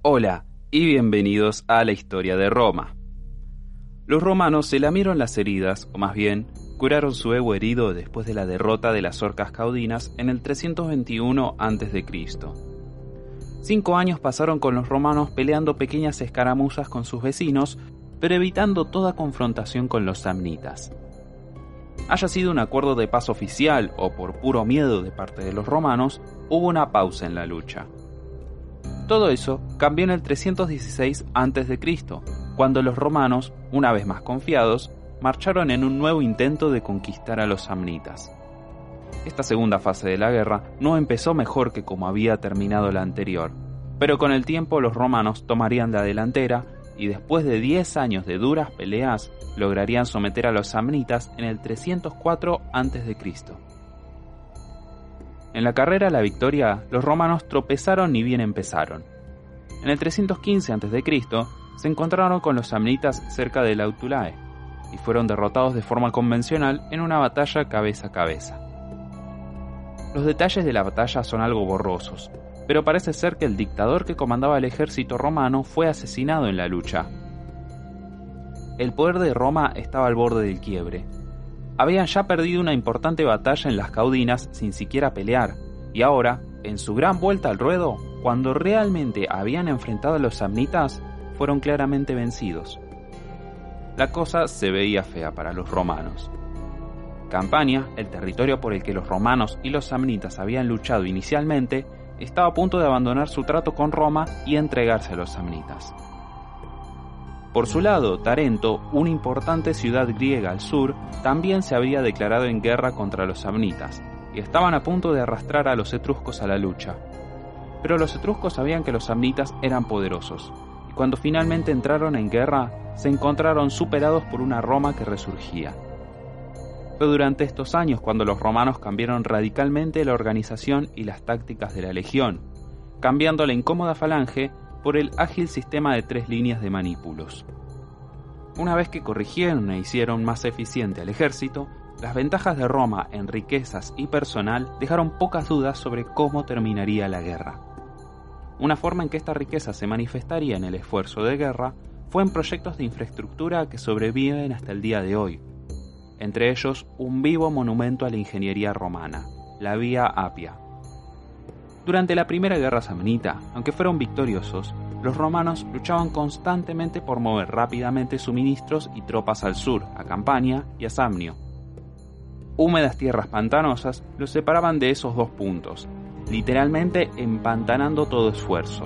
Hola y bienvenidos a la historia de Roma. Los romanos se lamieron las heridas, o más bien, curaron su ego herido después de la derrota de las Orcas Caudinas en el 321 a.C. 5 años pasaron con los romanos peleando pequeñas escaramuzas con sus vecinos, pero evitando toda confrontación con los samnitas. Haya sido un acuerdo de paz oficial o por puro miedo de parte de los romanos, hubo una pausa en la lucha. Todo eso cambió en el 316 a.C., cuando los romanos, una vez más confiados, marcharon en un nuevo intento de conquistar a los samnitas. Esta segunda fase de la guerra no empezó mejor que como había terminado la anterior, pero con el tiempo los romanos tomarían la delantera y después de 10 años de duras peleas lograrían someter a los samnitas en el 304 a.C. En la carrera a la victoria, los romanos tropezaron ni bien empezaron. En el 315 a.C. se encontraron con los samnitas cerca de Lautulae y fueron derrotados de forma convencional en una batalla cabeza a cabeza. Los detalles de la batalla son algo borrosos, pero parece ser que el dictador que comandaba el ejército romano fue asesinado en la lucha. El poder de Roma estaba al borde del quiebre. Habían ya perdido una importante batalla en las Caudinas sin siquiera pelear, y ahora, en su gran vuelta al ruedo, cuando realmente habían enfrentado a los samnitas, fueron claramente vencidos. La cosa se veía fea para los romanos. Campania, el territorio por el que los romanos y los samnitas habían luchado inicialmente, estaba a punto de abandonar su trato con Roma y entregarse a los samnitas. Por su lado, Tarento, una importante ciudad griega al sur, también se había declarado en guerra contra los samnitas, y estaban a punto de arrastrar a los etruscos a la lucha. Pero los etruscos sabían que los samnitas eran poderosos, y cuando finalmente entraron en guerra, se encontraron superados por una Roma que resurgía. Fue durante estos años cuando los romanos cambiaron radicalmente la organización y las tácticas de la legión, cambiando la incómoda falange por el ágil sistema de 3 líneas de manípulos. Una vez que corrigieron e hicieron más eficiente al ejército, las ventajas de Roma en riquezas y personal dejaron pocas dudas sobre cómo terminaría la guerra. Una forma en que esta riqueza se manifestaría en el esfuerzo de guerra fue en proyectos de infraestructura que sobreviven hasta el día de hoy, entre ellos un vivo monumento a la ingeniería romana, la Vía Apia. Durante la primera guerra samnita, aunque fueron victoriosos, los romanos luchaban constantemente por mover rápidamente suministros y tropas al sur, a Campania y a Samnio. Húmedas tierras pantanosas los separaban de esos dos puntos, literalmente empantanando todo esfuerzo.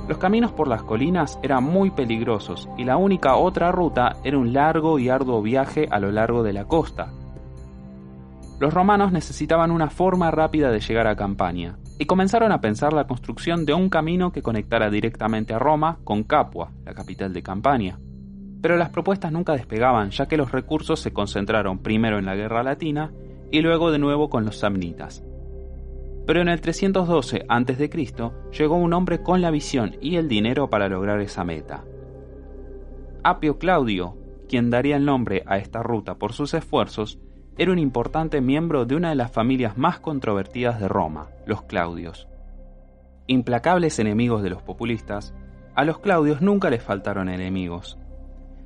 Los caminos por las colinas eran muy peligrosos y la única otra ruta era un largo y arduo viaje a lo largo de la costa. Los romanos necesitaban una forma rápida de llegar a Campania, y comenzaron a pensar la construcción de un camino que conectara directamente a Roma con Capua, la capital de Campania. Pero las propuestas nunca despegaban, ya que los recursos se concentraron primero en la guerra latina y luego de nuevo con los samnitas. Pero en el 312 a.C. llegó un hombre con la visión y el dinero para lograr esa meta. Apio Claudio, quien daría el nombre a esta ruta por sus esfuerzos, era un importante miembro de una de las familias más controvertidas de Roma, los Claudios. Implacables enemigos de los populistas, a los Claudios nunca les faltaron enemigos.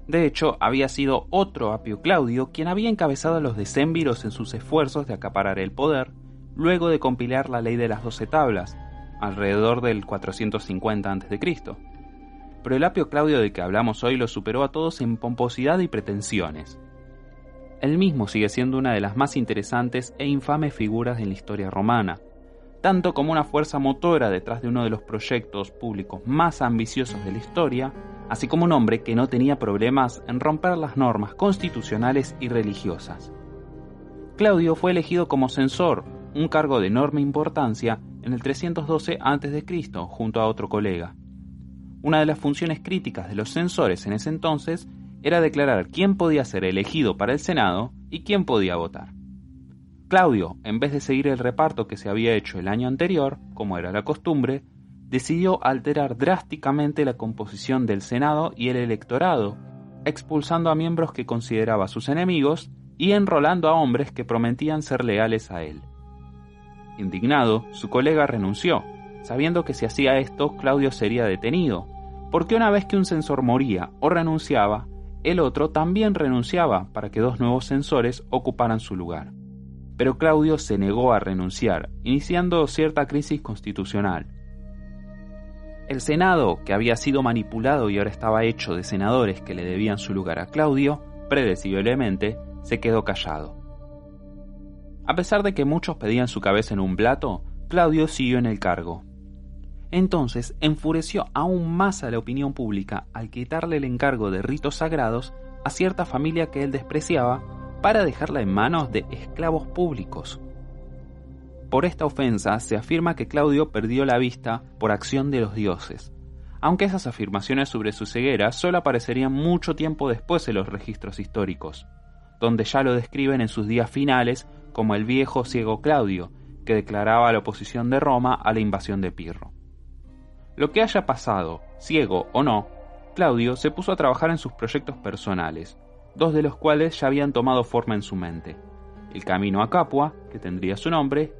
De hecho, había sido otro Apio Claudio quien había encabezado a los decémviros en sus esfuerzos de acaparar el poder, luego de compilar la ley de las 12 tablas, alrededor del 450 a.C. Pero el Apio Claudio del que hablamos hoy los superó a todos en pomposidad y pretensiones. Él mismo sigue siendo una de las más interesantes e infames figuras en la historia romana, tanto como una fuerza motora detrás de uno de los proyectos públicos más ambiciosos de la historia, así como un hombre que no tenía problemas en romper las normas constitucionales y religiosas. Claudio fue elegido como censor, un cargo de enorme importancia, en el 312 a.C. junto a otro colega. Una de las funciones críticas de los censores en ese entonces era declarar quién podía ser elegido para el Senado y quién podía votar. Claudio, en vez de seguir el reparto que se había hecho el año anterior, como era la costumbre, decidió alterar drásticamente la composición del Senado y el electorado, expulsando a miembros que consideraba sus enemigos y enrolando a hombres que prometían ser leales a él. Indignado, su colega renunció, sabiendo que si hacía esto, Claudio sería detenido, porque una vez que un censor moría o renunciaba, el otro también renunciaba para que 2 nuevos censores ocuparan su lugar. Pero Claudio se negó a renunciar, iniciando cierta crisis constitucional. El Senado, que había sido manipulado y ahora estaba hecho de senadores que le debían su lugar a Claudio, predeciblemente, se quedó callado. A pesar de que muchos pedían su cabeza en un plato, Claudio siguió en el cargo. Entonces enfureció aún más a la opinión pública al quitarle el encargo de ritos sagrados a cierta familia que él despreciaba para dejarla en manos de esclavos públicos. Por esta ofensa se afirma que Claudio perdió la vista por acción de los dioses, aunque esas afirmaciones sobre su ceguera solo aparecerían mucho tiempo después en los registros históricos, donde ya lo describen en sus días finales como el viejo ciego Claudio, que declaraba la oposición de Roma a la invasión de Pirro. Lo que haya pasado, ciego o no, Claudio se puso a trabajar en sus proyectos personales, 2 de los cuales ya habían tomado forma en su mente: el camino a Capua, que tendría su nombre,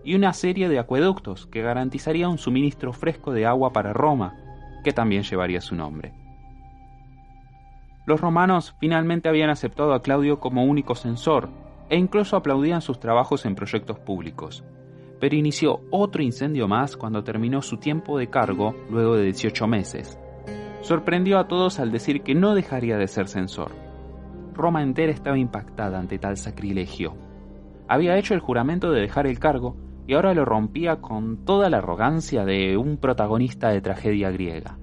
y una serie de acueductos que garantizaría un suministro fresco de agua para Roma, que también llevaría su nombre. Los romanos finalmente habían aceptado a Claudio como único censor, e incluso aplaudían sus trabajos en proyectos públicos. Pero inició otro incendio más cuando terminó su tiempo de cargo luego de 18 meses. Sorprendió a todos al decir que no dejaría de ser censor. Roma entera estaba impactada ante tal sacrilegio. Había hecho el juramento de dejar el cargo y ahora lo rompía con toda la arrogancia de un protagonista de tragedia griega.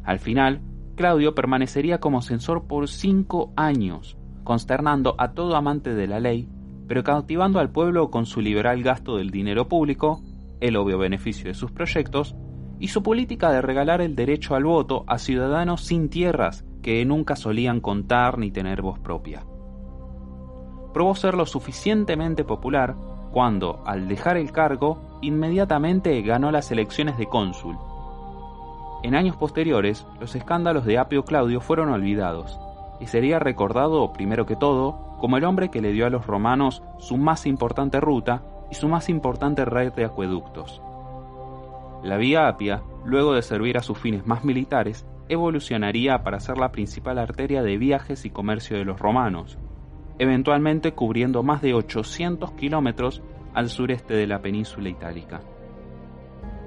Al final, Claudio permanecería como censor por 5 años, consternando a todo amante de la ley, pero cautivando al pueblo con su liberal gasto del dinero público, el obvio beneficio de sus proyectos, y su política de regalar el derecho al voto a ciudadanos sin tierras que nunca solían contar ni tener voz propia. Probó ser lo suficientemente popular cuando, al dejar el cargo, inmediatamente ganó las elecciones de cónsul. En años posteriores, los escándalos de Apio Claudio fueron olvidados, y sería recordado, primero que todo, como el hombre que le dio a los romanos su más importante ruta y su más importante red de acueductos. La Vía Apia, luego de servir a sus fines más militares, evolucionaría para ser la principal arteria de viajes y comercio de los romanos, eventualmente cubriendo más de 800 kilómetros al sureste de la península itálica.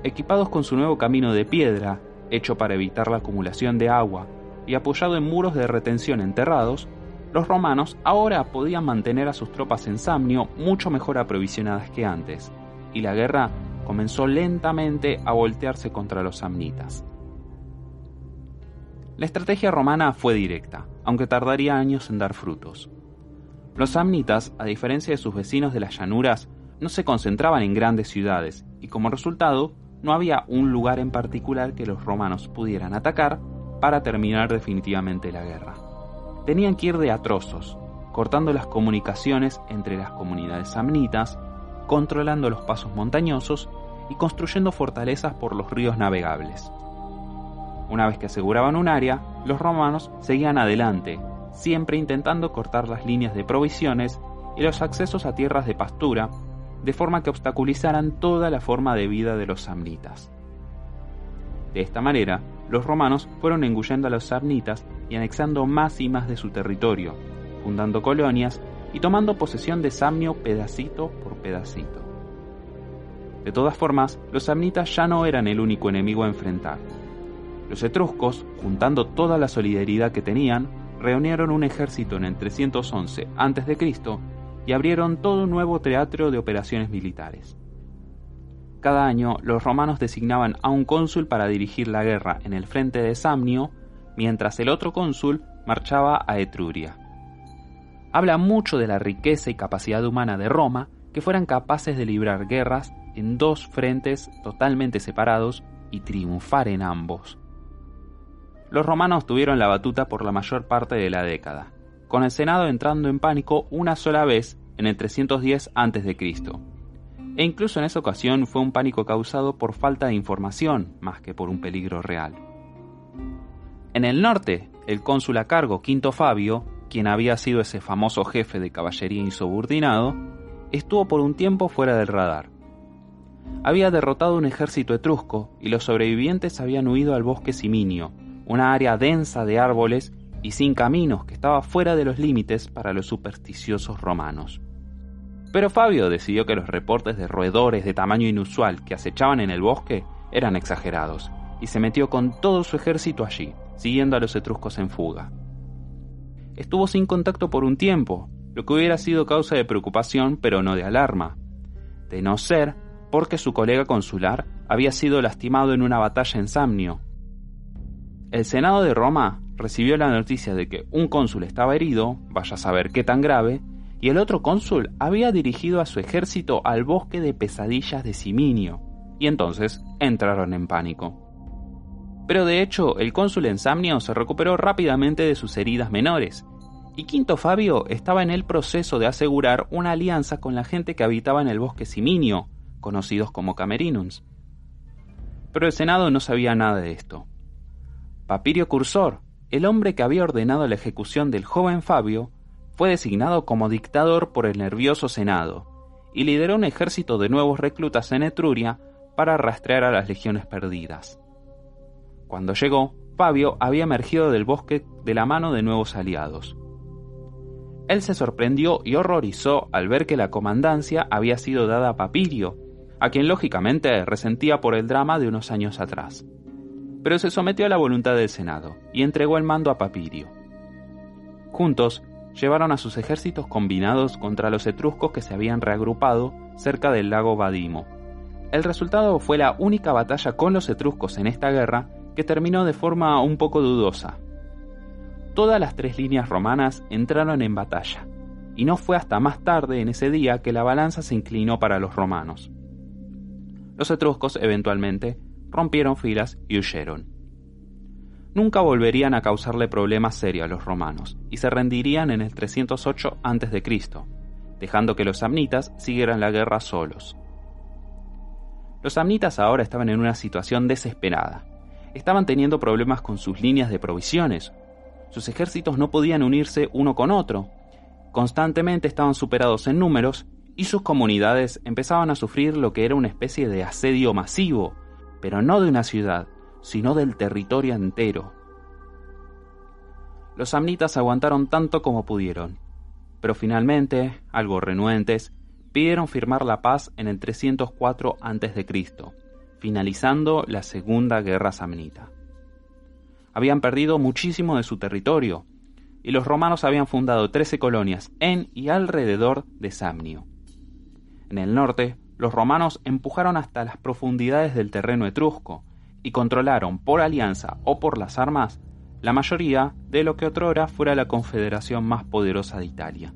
Equipados con su nuevo camino de piedra, hecho para evitar la acumulación de agua, y apoyado en muros de retención enterrados, los romanos ahora podían mantener a sus tropas en Samnio mucho mejor aprovisionadas que antes, y la guerra comenzó lentamente a voltearse contra los samnitas. La estrategia romana fue directa, aunque tardaría años en dar frutos. Los samnitas, a diferencia de sus vecinos de las llanuras, no se concentraban en grandes ciudades, y como resultado, no había un lugar en particular que los romanos pudieran atacar para terminar definitivamente la guerra. Tenían que ir de a trozos, cortando las comunicaciones entre las comunidades samnitas, controlando los pasos montañosos y construyendo fortalezas por los ríos navegables. Una vez que aseguraban un área, los romanos seguían adelante, siempre intentando cortar las líneas de provisiones y los accesos a tierras de pastura, de forma que obstaculizaran toda la forma de vida de los samnitas. De esta manera, los romanos fueron engullendo a los samnitas y anexando más y más de su territorio, fundando colonias y tomando posesión de Samnio pedacito por pedacito. De todas formas, los samnitas ya no eran el único enemigo a enfrentar. Los etruscos, juntando toda la solidaridad que tenían, reunieron un ejército en el 311 a.C. y abrieron todo un nuevo teatro de operaciones militares. Cada año, los romanos designaban a un cónsul para dirigir la guerra en el frente de Samnio, mientras el otro cónsul marchaba a Etruria. Habla mucho de la riqueza y capacidad humana de Roma, que fueran capaces de librar guerras en 2 frentes totalmente separados y triunfar en ambos. Los romanos tuvieron la batuta por la mayor parte de la década, con el Senado entrando en pánico una sola vez en el 310 a.C., e incluso en esa ocasión fue un pánico causado por falta de información más que por un peligro real. En el norte, el cónsul a cargo Quinto Fabio, quien había sido ese famoso jefe de caballería insubordinado, estuvo por un tiempo fuera del radar. había derrotado un ejército etrusco y los sobrevivientes habían huido al bosque Siminio, una área densa de árboles y sin caminos que estaba fuera de los límites para los supersticiosos romanos. Pero Fabio decidió que los reportes de roedores de tamaño inusual que acechaban en el bosque eran exagerados, y se metió con todo su ejército allí, siguiendo a los etruscos en fuga. Estuvo sin contacto por un tiempo, lo que hubiera sido causa de preocupación pero no de alarma, de no ser porque su colega consular había sido lastimado en una batalla en Samnio. El Senado de Roma recibió la noticia de que un cónsul estaba herido, vaya a saber qué tan grave, y el otro cónsul había dirigido a su ejército al bosque de pesadillas de Siminio, y entonces entraron en pánico. Pero de hecho, el cónsul en Samnio se recuperó rápidamente de sus heridas menores, y Quinto Fabio estaba en el proceso de asegurar una alianza con la gente que habitaba en el bosque Siminio, conocidos como Camerinums. Pero el Senado no sabía nada de esto. Papirio Cursor, el hombre que había ordenado la ejecución del joven Fabio, fue designado como dictador por el nervioso Senado, y lideró un ejército de nuevos reclutas en Etruria para rastrear a las legiones perdidas. Cuando llegó, Fabio había emergido del bosque de la mano de nuevos aliados. Él se sorprendió y horrorizó al ver que la comandancia había sido dada a Papirio, a quien lógicamente resentía por el drama de unos años atrás. Pero se sometió a la voluntad del Senado y entregó el mando a Papirio. Juntos, llevaron a sus ejércitos combinados contra los etruscos que se habían reagrupado cerca del lago Vadimo. El resultado fue la única batalla con los etruscos en esta guerra que terminó de forma un poco dudosa. Todas las tres líneas romanas entraron en batalla, y no fue hasta más tarde en ese día que la balanza se inclinó para los romanos. Los etruscos eventualmente rompieron filas y huyeron. Nunca volverían a causarle problemas serios a los romanos, y se rendirían en el 308 a.C., dejando que los samnitas siguieran la guerra solos. Los samnitas ahora estaban en una situación desesperada. Estaban teniendo problemas con sus líneas de provisiones. Sus ejércitos no podían unirse uno con otro. Constantemente estaban superados en números y sus comunidades empezaban a sufrir lo que era una especie de asedio masivo, pero no de una ciudad, sino del territorio entero. Los samnitas aguantaron tanto como pudieron, pero finalmente, algo renuentes, pidieron firmar la paz en el 304 a.C., finalizando la Segunda Guerra Samnita. Habían perdido muchísimo de su territorio, y los romanos habían fundado 13 colonias en y alrededor de Samnio. En el norte, los romanos empujaron hasta las profundidades del terreno etrusco, y controlaron por alianza o por las armas la mayoría de lo que otrora fuera la confederación más poderosa de Italia.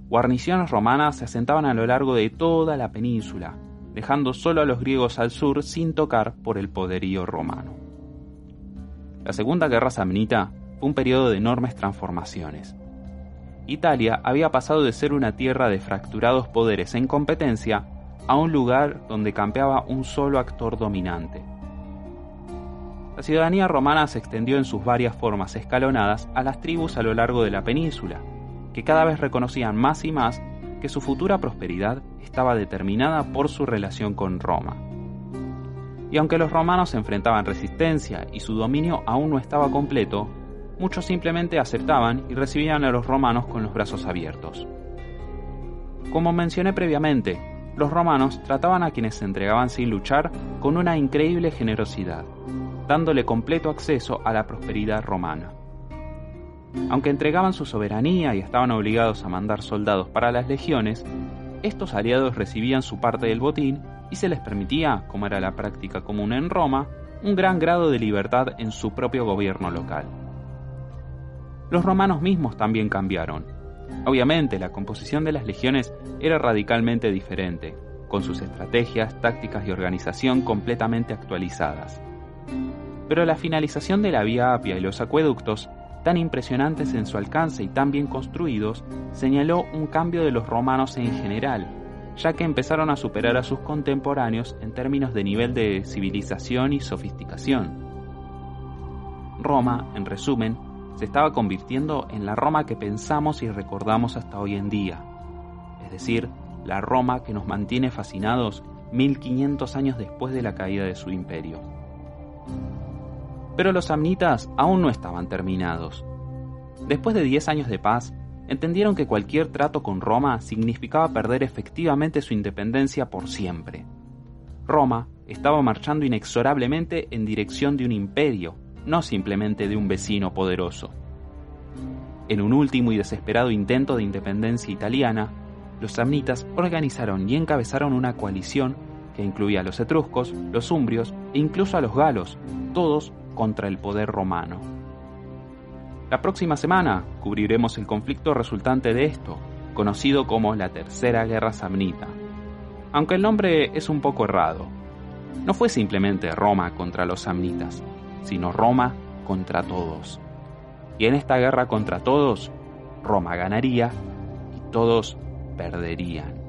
Guarniciones romanas se asentaban a lo largo de toda la península, dejando solo a los griegos al sur sin tocar por el poderío romano. La Segunda Guerra Samnita fue un periodo de enormes transformaciones. Italia había pasado de ser una tierra de fracturados poderes en competencia a un lugar donde campeaba un solo actor dominante. La ciudadanía romana se extendió en sus varias formas escalonadas a las tribus a lo largo de la península, que cada vez reconocían más y más que su futura prosperidad estaba determinada por su relación con Roma. Y aunque los romanos enfrentaban resistencia y su dominio aún no estaba completo, muchos simplemente aceptaban y recibían a los romanos con los brazos abiertos. Como mencioné previamente, los romanos trataban a quienes se entregaban sin luchar con una increíble generosidad, dándole completo acceso a la prosperidad romana. Aunque entregaban su soberanía y estaban obligados a mandar soldados para las legiones, estos aliados recibían su parte del botín y se les permitía, como era la práctica común en Roma, un gran grado de libertad en su propio gobierno local. Los romanos mismos también cambiaron. Obviamente, la composición de las legiones era radicalmente diferente, con sus estrategias, tácticas y organización completamente actualizadas. Pero la finalización de la Vía Apia y los acueductos, tan impresionantes en su alcance y tan bien construidos, señaló un cambio de los romanos en general, ya que empezaron a superar a sus contemporáneos en términos de nivel de civilización y sofisticación. Roma, en resumen, se estaba convirtiendo en la Roma que pensamos y recordamos hasta hoy en día, es decir, la Roma que nos mantiene fascinados 1500 años después de la caída de su imperio. Pero los samnitas aún no estaban terminados. Después de 10 años de paz, entendieron que cualquier trato con Roma significaba perder efectivamente su independencia por siempre. Roma estaba marchando inexorablemente en dirección de un imperio, no simplemente de un vecino poderoso. En un último y desesperado intento de independencia italiana, los samnitas organizaron y encabezaron una coalición que incluía a los etruscos, los umbrios e incluso a los galos, todos contra el poder romano. La próxima semana cubriremos el conflicto resultante de esto, conocido como la Tercera Guerra Samnita. Aunque el nombre es un poco errado. No fue simplemente Roma contra los samnitas, sino Roma contra todos. Y en esta guerra contra todos, Roma ganaría y todos perderían.